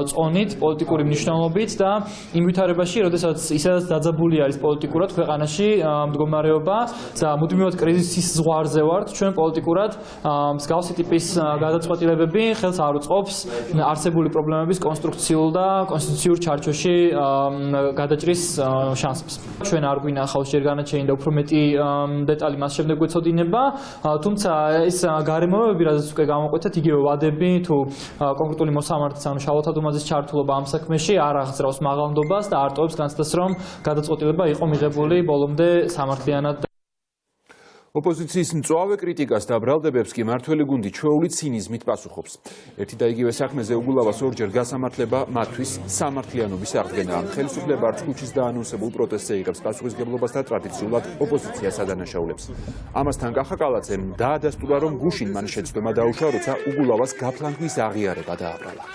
წონით, პოლიტიკური მნიშვნელობით და იმ ვითარებაში, როდესაც ისედაც დაძაბული არის პოლიტიკურად ქვეყანაში მდგომარეობა და მუდმივად კრიზისის ზღვარზე ვართ, ჩვენ პოლიტიკურად მსგავსი ტიპის გადაწყვეტილებები ხელს არ უწყობს არსებული პრობლემების კონსტრუქციულ და კონსტიტუციურ ჩარჩოში გადაჭრის შანსებს. ჩვენ არ გვინახავს ჯერ განაჩენი და უფრო მეტი დეტალი მას შემდეგ გვეცოდინება, თუმცა ეს გარემოებები, რაზეც უკვე გამოყვეთეთ, იგივე ვადები თუ კონკრეტული მოსამართის ანუ შალოთადუმაძის ჩართულობა ამ საქმეში არ აღძრავს მაღალნდობას და არტოვებს განცდას, რომ გადაწყვეტილება იყო მიღებული ბოლომდე სამართლიანად. ოპოზიციის მწვავე კრიტიკას და ბრალდებებს კი მართველი გუნდი ჩვეული ცინიზმით პასუხობს. ერთი და იგივე საქმეზე უგულავას ორჯერ გასამართლება მათთვის სამართლიანობის აღდგენაა. ხელისუფლება არც ქუჩის დაანონსებულ პროტესტზე იღებს პასუხისმგებლობას და ტრადიციულად ოპოზიციას ადანაშაულებს. ამასთან კახაკალაძემ დაადასტურა, რომ გუშინ მან შეცდომა დაუშვა, როცა უგულავას გაფლანგვის აღიარება დააბრალა.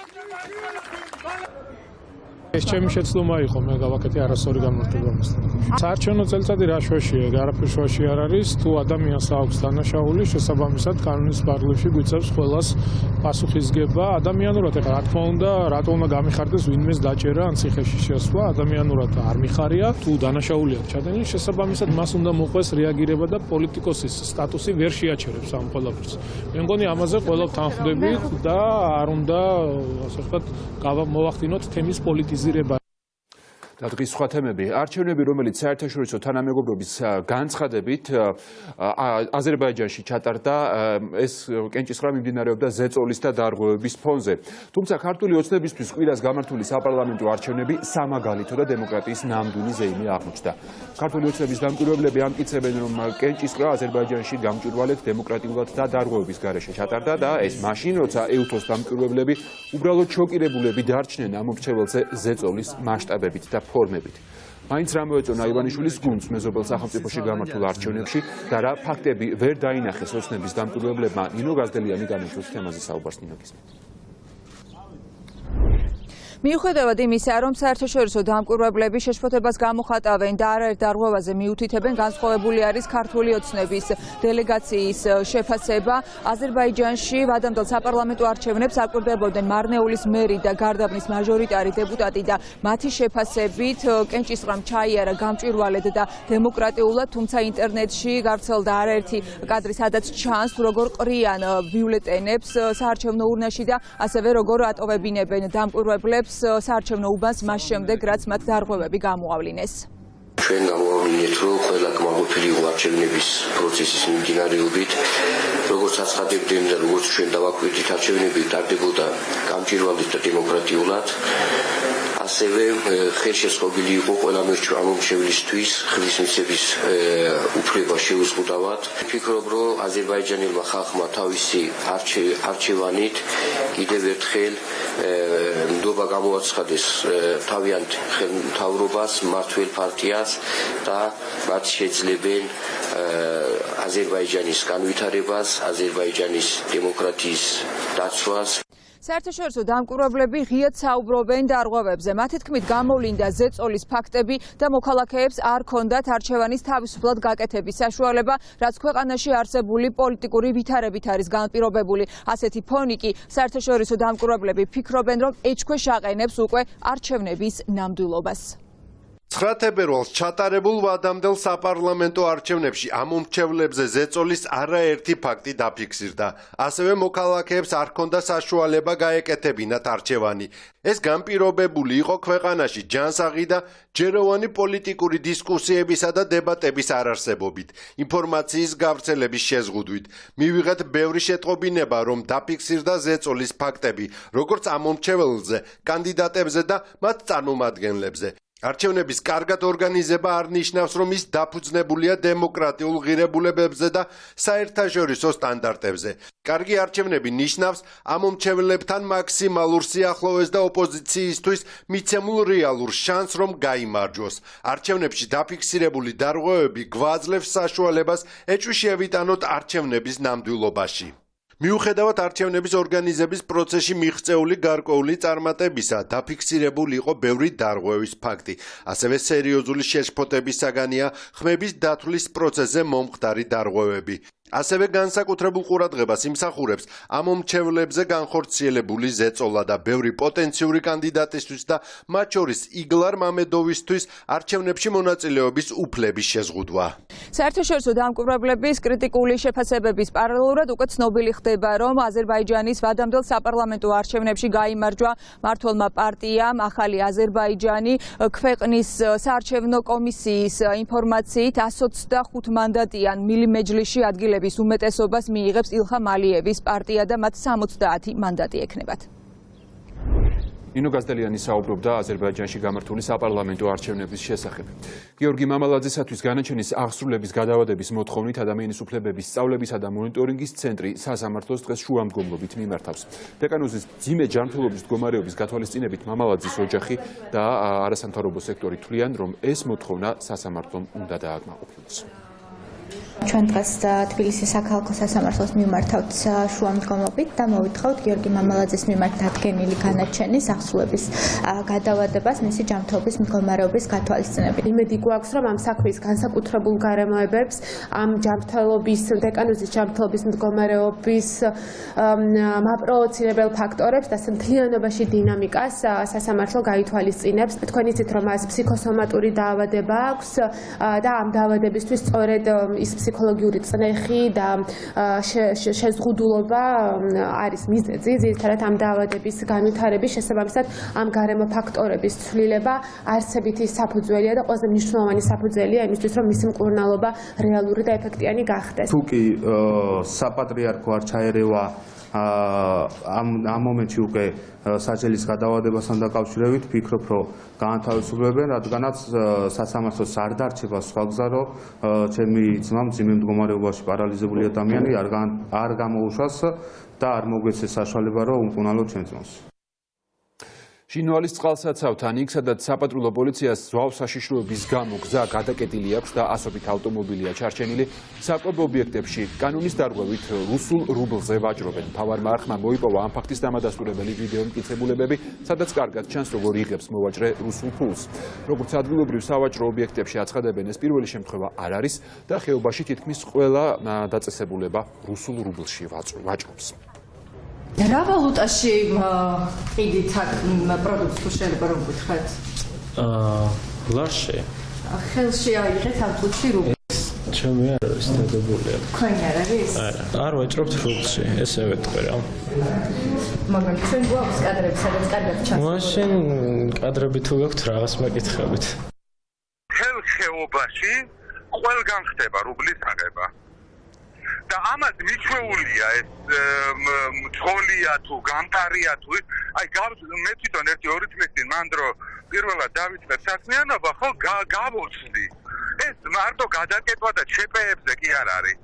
ეს ჩემი შეცდომა იყო, მე გავაკეთე არასწორი გამარჯვება მასთან. საარჩევნო წელიწადი რა შუაშია, არაფერ შუაში არ არის, თუ ადამიანს აქვს დანაშაული, შესაბამისად კანონის პარალელში გვიწევს ყველას პასუხისგება. ადამიანურად ეხლა რა თქმა უნდა, რატო უნდა გამიხარდეს ვინმეს დაჭერა ან ციხეში შესვლა, ადამიანურად არ მიხარია, თუ დანაშაულია ჩადენილი, შესაბამისად მას უნდა მოყვეს რეაგირება და პოლიტიკოსის სტატუსი ვერ შეაჩერებს ამ ყველაფერს. მე მგონი ამაზე ყველა თანხმდებით და არ უნდა ასე ვთქვათ, მოვახდინოთ თემის პოლიტიზება. და დღის სხვა თემები. არჩევნები, რომელიც საერთაშორისო თანამეგობრობის განცხადებით აზერბაიჯანში ჩატარდა, ეს კენჭისყრა მიმდინარეობდა ზეწოლის და დარღვევების ფონზე. თუმცა ქართული ოცნებისთვის კვირას გამართული საპარლამენტო არჩევნები სამაგალითო და დემოკრატიის ნამდვილი ზეიმი აღმოჩნდა. ქართული ოცნების დამკვირვებლები ამტკიცებენ, რომ კენჭისყრა აზერბაიჯანში გამჭვირვალედ დემოკრატიულად და დარღვევების გარეშე ჩატარდა და ეს მაშინ, როცა ეუთოს დამკვირვებლები უბრალოდ შოკირებულები დარჩნენ ამ მრჩეველზე ზეწოლის მასშტაბებით და ფორმებით. მაინც რა მოეწონა ივანიშვილის გუნდს მეზობელ სახელმწიფოში გამართულ არჩევნებში და რა ფაქტები ვერ დაინახეს ოცნების დამკვირვებლებმა, ნინო გაზდელიანი განვიხილავს თემაზე საუბარს ნინო გისმენთ. მიუხედავად იმისა, რომ საერთაშორისო დამკვირვებლები შეშფოთებას გამოხატავენ და არაერთ დარღვევაზე მიუთითებენ, განსხვავებული არის ქართული ოცნების დელეგაციის შეფასება. აზერბაიჯანში ვადამდელ საპარლამენტო არჩევნებს აკვირდებოდნენ მარნეულის მერი და გარდაბნის მაჟორიტარი დეპუტატი და მათი შეფასებით კენჭისყრამ ჩაიარა გამჭვირვალედ და დემოკრატიულად, თუმცა ინტერნეტში გავრცელდა არაერთი კადრი, სადაც ჩანს, როგორ ყრიან ბიულეტენებს საარჩევნო ურნაში და ასევე როგორ ატოვებინებენ დამკვირვებლებს საარჩევნო უბანს მას შემდეგ, რაც მათ დარღვევები გამოავლინეს. ჩვენ გამოავლინეთ, რომ ყველა კმაყოფილი იყო არჩევნების პროცესის მიმდინარეობით, როგორც აცხადებდნენ და როგორც ჩვენ დავაკვირდით, არჩევნები ტარდებოდა გამჭვირვალედ და დემოკრატიულად. ასევე ხელშესხობილი იყო ყველა ამომრჩევლისთვის ხმის მიცემის უფლება შეუზღუდავად. ვფიქრობ, რომ აზერბაიჯანელმა ხალხმა თავისი არჩევანით კიდევ ერთხელ ნდობა გამოაცხადეს თავიანთ ხელმთავრობას, მმართველ პარტიას და მათ შეძლებენ აზერბაიჯანის განვითარებას, აზერბაიჯანის დემოკრატიის დაცვას. საერთაშორისო დამკვირვებლები ღიად საუბრობენ დარღვევებზე. მათი თქმით, გამოვლინდა ზეწოლის ფაქტები და მოქალაქეებს არ ჰქონდათ არჩევანის თავისუფლად გაკეთების საშუალება, რაც ქვეყანაში არსებული პოლიტიკური ვითარებით არის განპირობებული. ასეთი ფონი კი საერთაშორისო დამკვირვებლები ფიქრობენ, რომ ეჭქვეშ აყენებს უკვე არჩევნების ნამდვილობას. 9 თებერვალს ჩატარებულ ვადამდელ საპარლამენტო არჩევნებში ამომრჩევლებზე ზეწოლის არაერთი ფაქტი დაფიქსირდა. ასევე მოქალაქეებს არ ჰქონდა საშუალება გაეკეთებინათ არჩევანი. ეს განპირობებული იყო ქვეყანაში ჯანსაღი და ჯეროვანი პოლიტიკური დისკუსიებისა და დებატების არარსებობით, ინფორმაციის გავრცელების შეზღუდვით. მივიღეთ ბევრი შეტყობინება, რომ დაფიქსირდა ზეწოლის ფაქტები, როგორც ამომრჩეველზე, კანდიდატებზე და მათ წარმომადგენლებზე. არჩევნების კარგად ორგანიზება არ ნიშნავს, რომ ის დაფუძნებულია დემოკრატიულ ღირებულებებზე და საერთაშორისო სტანდარტებზე. კარგი არჩევნები ნიშნავს ამომრჩეველებთან მაქსიმალურ სიახლოვეს და ოპოზიციისთვის მიცემულ რეალურ შანსს, რომ გაიმარჯვოს. არჩევნებში დაფიქსირებული დარღვევები გვაძლევს საშუალებას ეჭვი შევიტანოთ არჩევნების ნამდვილობაში. მიუხედავად არჩევნების ორგანიზების პროცესში მიღწეული გარკვეული წარმატებისა, დაფიქსირებული იყო ბევრი დარღვევის ფაქტი. ასევე სერიოზული შეშფოთების საგანია ხმების დათვლის პროცესზე მომხდარი დარღვევები. ასევე განსაკუთრებულ ყურადღებას იმსახურებს ამ მომრჩევლებზე განხორციელებული ზეწოლა და ბევრი პოტენციური კანდიდატისთვის და მათ შორის იგლარ მამედოვისთვის არჩევნებში მონაწილეობის უფლების შეზღუდვა. საერთაშორისო დამკვირვებლების კრიტიკული შეფასებების პარალელურად უკვე ცნობილი ხდება, რომ აზერბაიჯანის ვადამდელ საპარლამენტო არჩევნებში გაიმარჯვა მმართველმა პარტიამ ახალი აზერბაიჯანი. ქვეყნის საარჩევნო კომისიის ინფორმაციით 125 მანდატიან მილიმეჯლისში ადგილები უმეტესობას მიიღებს ილჰამ ალიევის პარტია და მათ 70 მანდატი ექნებათ. ნინო გაზდელიანი საუბრობდა აზერბაიჯანში გამართული საპარლამენტო არჩევნების შესახებ. გიორგი მამალაძესათვის განაჩენის აღსრულების გადავადების მოთხოვნით ადამიანის უფლებების სწავლებისა და მონიტორინგის ცენტრი სასამართლოს დღეს შუამდგომლობით მიმართავს. დეკანოზის მძიმე ჯანმრთელობის მდგომარეობის გათვალისწინებით მამალაძის ოჯახი და არასამთავრობო სექტორი თვლიან, რომ ეს მოთხოვნა სასამართლომ უნდა დააკმაყოფილოს. ჩვენ დღეს თბილისის საქალაქო სასამართლოს მიმართავთ შუამდგომლობით და მოვითხოვთ გიორგი მამალაძის მიმართ დადგენილი განაჩენის აღსრულების გადავადებას მისი ჯანმრთელობის მდგომარეობის გათვალისწინებით. იმედი გვაქვს, რომ ამ საქმის განსაკუთრებულ გარემოებებს, ამ ჯანმრთელობის, დეკანოზის ჯანმრთელობის მდგომარეობის მაპროვოცირებელ ფაქტორებს და მთლიანობაში დინამიკას სასამართლო გაითვალისწინებს. თქვენ იცით, რომ მას ფსიქოსომატური დაავადება აქვს და ამ დაავადებისთვის სწორედ ის ფსიქოლოგიური წნეხი და შეზღუდულობა არის მიზეზი, ძირითადად ამ დაავადების განვითარების შესაბამისად ამ გარემო ფაქტორების ცვლილება არსებითი საფუძველია და ყველაზე მნიშვნელოვანი საფუძველია იმისთვის, რომ მისი მკურნალობა რეალური და ეფექტიანი გახდეს. თუ კი საპატრიარქო არ ჩაერევა ამ მომენტში უკვე საჯელის გადავადებასთან დაკავშირებით ვფიქრობ, რომ გაანთავისუფლებენ, რადგანაც სასამართლოს არ დარჩება სხვა გზა, რომ ჩემი ძმა მძიმე მდგომარეობაში პარალიზებული ადამიანი არ გამოუშვას და არ მოგვეცეს საშუალება, რომ უმკურნალოთ ჩემ ძმას. ჟინვალის წყალსაცავთან იქ, სადაც საპატრულო პოლიციას ზვავ საშიშროების გამო გზა გადაკეტილი აქვს და ასობით ავტომობილია ჩარჩენილი, საკვებ ობიექტებში კანონის დარღვევით რუსულ რუბლზე ვაჭრობენ. მთავარმა არხმა მოიპოვა ამ ფაქტის დამადასტურებელი ვიდეო მტკიცებულებები, სადაც კარგად ჩანს, როგორ იღებს მოვაჭრე რუსულ ფულს. როგორც ადგილობრივ სავაჭრო ობიექტებში აცხადებენ, ეს პირველი შემთხვევა არ არის და ხეობაში თითქმის ყველა დაწესებულება რუსულ რუბლში ვაჭრობს. რა ვალუტაში ყიდით აქ პროდუქტს თუ შეიძლება რომ გითხრათ? ლარში. ხელში აიღეთ ამ წუთში რუბლს. ჩემი არ არის დადებული. თქვენი არ არის? არ ვაჭრობთ რუბლში, ასევე ტყერა. მაგრამ ჩვენ გვაქვს კადრები, სადაც კარგად ჩანს. მაშინ კადრები თუ გაქვთ რაღაც მეკითხებით. ხეობაში ყველგან ხდება რუბლის აღება. და ამას მიჩვეულია ეს მძღოლია თუ გამტარია თუ აი მე თვითონ 1-2 წლის წინ მანდრო პირველად დავიწყე საქმიანობა ხო გავოცდი ეს მარტო გადაკეთვა და ჩპ-ებზე კი არ არის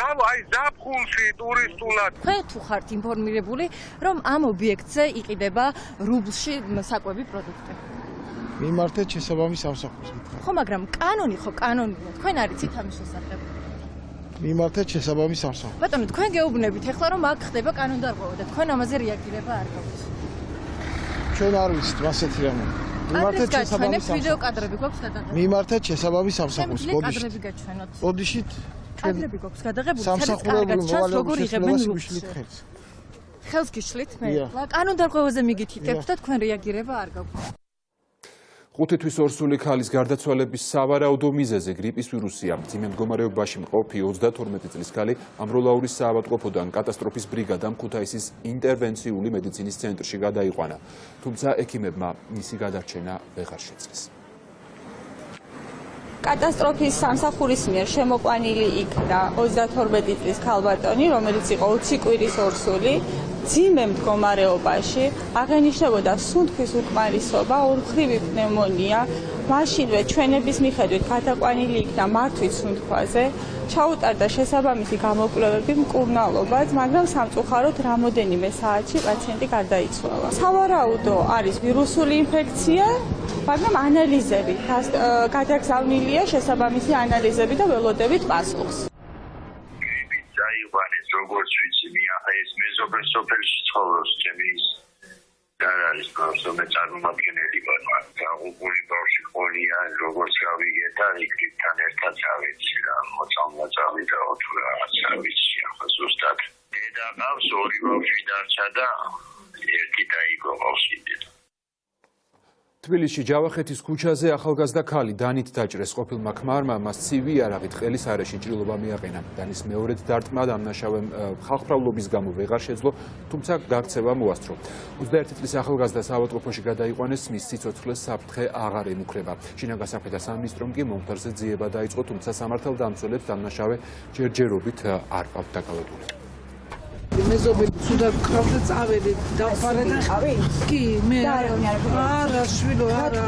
გავ აი ზაფხულში ტურისტულად თქვენ თუ ხართ ინფორმირებული რომ ამ ობიექტზე იყიდება რუბლში საკვები პროდუქტები მიმართეთ შესაბამის სამსახურს გითხრათ ხო მაგრამ კანონი თქვენ არიცით ამის შესახებ მიმართეთ შესაბამის სამსახურს. ბატონო, თქვენ გეუბნებით ახლა რომ აქ ხდება კანონდარღვევა და თქვენ ამაზე რეაგირება არ გაქვთ. ჩვენ არ ვიცით ასეთი რამე. მიმართეთ შესაბამის სამსახურს. ვიდეო კადრები გვაქვს გადაღებული. მიმართეთ შესაბამის სამსახურს. კადრები გაჩვენოთ. ოდიშით ჩვენ კადრები გვაქვს გადაღებული, სადაც კარგად ჩანს როგორ იღებენ რუბლს. ხელს გიშლით მე? კანონდარღვევაზე მიგითითებთ და თქვენ რეაგირება არ გაქვთ. 5 თვის ორსული ქალის გარდაცვალების სავარაუდო მიზეზი გრიპის ვირუსია. მძიმე მდგომარეობაში მყოფი 32 წლის ქალი ამროლაურის საავადმყოფოდან კატასტროფის ბრიგადამ ქუთაისის ინტერვენციული მედიცინის ცენტრში გადაიყვანა. თუმცა ექიმებმა მისი გადარჩენა ვეღარ შეძლეს. კატასტროფის სამსახურის მიერ შემოყვანილი იქნა 32 წლის ქალბატონი, რომელიც იყო 20 კვირის ორსული. მძიმე მდგომარეობაში აღენიშნებოდა სუნთქვის უკმარისობა, ორმხრივი პნევმონია, მაშინვე ჩვენების მიხედვით გადაყვანილი იქნა მართვის სუნთქვაზე, ჩაუტარდა შესაბამისი გამოკვლევები მკურნალობაც, მაგრამ სამწუხაროდ რამოდენიმე საათში პაციენტი გარდაიცვალა. სავარაუდო არის ვირუსული ინფექცია, მაგრამ ანალიზები გადაგზავნილია შესაბამისი ანალიზები და ველოდებით პასუხს. ჩაიყვანეს როგორც ვიცი, მიახა ეს მეზობელ სოფელში ცხოვრობს, ჩემი არ არის პროფესორ წარმომადგენელი ვარ, გაღუპული ბავშვი ყოლია, როგორც გავიგეთ და იქიდან ერთად წავეცი რა, მოწამლა წავიდა თუ რა წავეცი, ახლა ზუსტად დედა ყავს, ორი ბავშვი დარჩა და ერთი დაიგო ბავშვი. თბილისში ჯავახეთის ქუჩაზე ახალგაზრდა ქალი დანით დაჭრეს ყოფილმა ქმარმა, მას ცივი არაღით ყელის არეში ჭრილობა მიაყენა. დანის მეორედ დარტყმა დამნაშავემ ხალხმრავლობის გამო ვეღარ შეძლო, თუმცა გაქცევა მოასწრო. 21 წლის ახალგაზრდა საავადმყოფოში გადაიყვანეს, მის სიცოცხლეს საფრთხე აღარ ემუქრება. შინაგან საქმეთა სამინისტრომ კი მომხდარზე ძიება დაიწყო, თუმცა სამართალდამცველებს დამნაშავე ჯერჯერობით არ ყავთ დაკავებული. მეზობელი სუდა ყავდა წავედი დავფარე და კი მე არა შვილო არა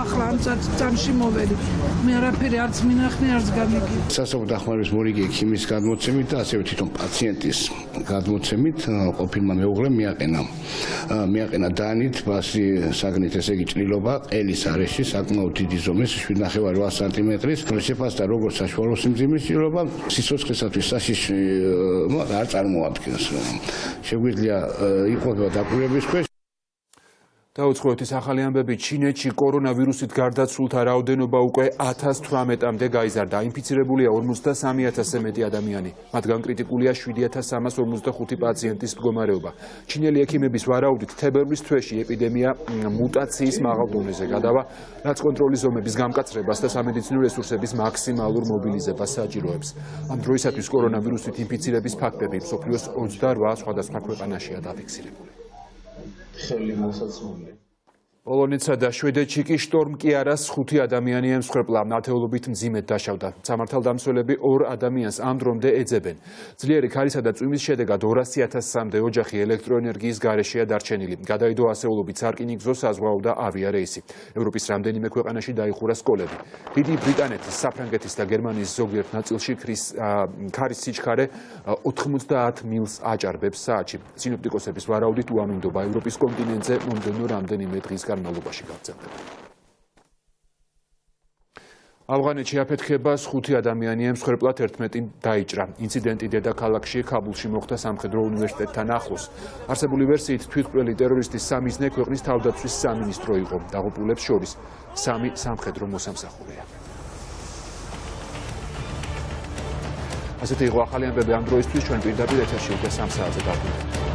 ახლა ამ წამში მოვედი მე არაფერი არც მინახნე არც გამიგი სასწავლო დახმარების მორიგი ექიმის გადმოცემით და ასევე თვითონ პაციენტის გადმოცემით ყოფილმა მეუღლემ მიაყენა დანით ბასი საგნით ესე იგი ჭრილობა ყელის არეში საკმაოდ დიდი ზომის 7.8 სანტიმეტრის შეფასდა როგორც საშუალო სიმძიმის ჭრილობა სიცოცხლესათვის საშიში არ წარმოადგენს შეგვიძლია იყოფა დაკვირვების ქვეშ დაუწყოეთის ახალი ამბები ჩინეთში კორონავირუსით გარდაცვლთა რაოდენობა უკვე 1018-მდე გაიზარდა. ინფიცირებულია 53,000-ზე მეტი ადამიანი. მათგან კრიტიკულია 7345 პაციენტის მდგომარეობა. ჩინელი ექიმების ვარაუდით თებერვლის თვეში ეპიდემია მუტაციის მაღალ დონეზე გადავა, რაც კონტროლის ზომების გამკაცრებას და სამედიცინო რესურსების მაქსიმალურ მობილიზებას საჭიროებს. ამ დროისათვის კორონავირუსით ინფიცირების ფაქტები მსოფლიოს 28 სხვადასხვა ქვეყანაშია დაფიქსირებული. პოლონეთსა და შვედეთში კი შტორმ კიარას 5 ადამიანი ემსხვერპლა, ათეულობით მძიმედ დაშავდა. სამართალდამცველები 2 ადამიანს ამ დრომდე ეძებენ. ძლიერი ქარისა და წვიმის შედეგად 200,000-მდე ოჯახი ელექტროენერგიის გარეშეა დარჩენილი. გადაიდო ასეულობით სარკინიგზო საზღვაო და ავიარეისი. ევროპის რამდენიმე ქვეყანაში დაიხურა სკოლები. დიდი ბრიტანეთის, საფრანგეთის და გერმანიის ზოგიერთ ნაწილში ქარის სიჩქარე 90 მილს აჭარბებს საათში. სინოპტიკოსების ვარაუდით უამინდობა ევროპის კონტინენტზე მომდევნო რამდენიმე დღის განმავლობაში გაგრძელდება. ავღანეთში აფეთქებას 5 ადამიანი ემსხვერპლა, 11 დაიჭრა. ინციდენტი დედაქალაქში ქაბულში მოხდა სამხედრო უნივერსიტეტთან ახლოს. არსებული ვერსიით თვითმკვლელი ტერორისტის სამიზნე ქვეყნის თავდაცვის სამინისტრო იყო. დაღუპულებს შორის 3 სამხედრო მოსამსახურეა. ასეთი იყო ახალი ამბები ამ დროისთვის, ჩვენ პირდაპირ ეთერში უკვე 3 საათზე დავბრუნდით.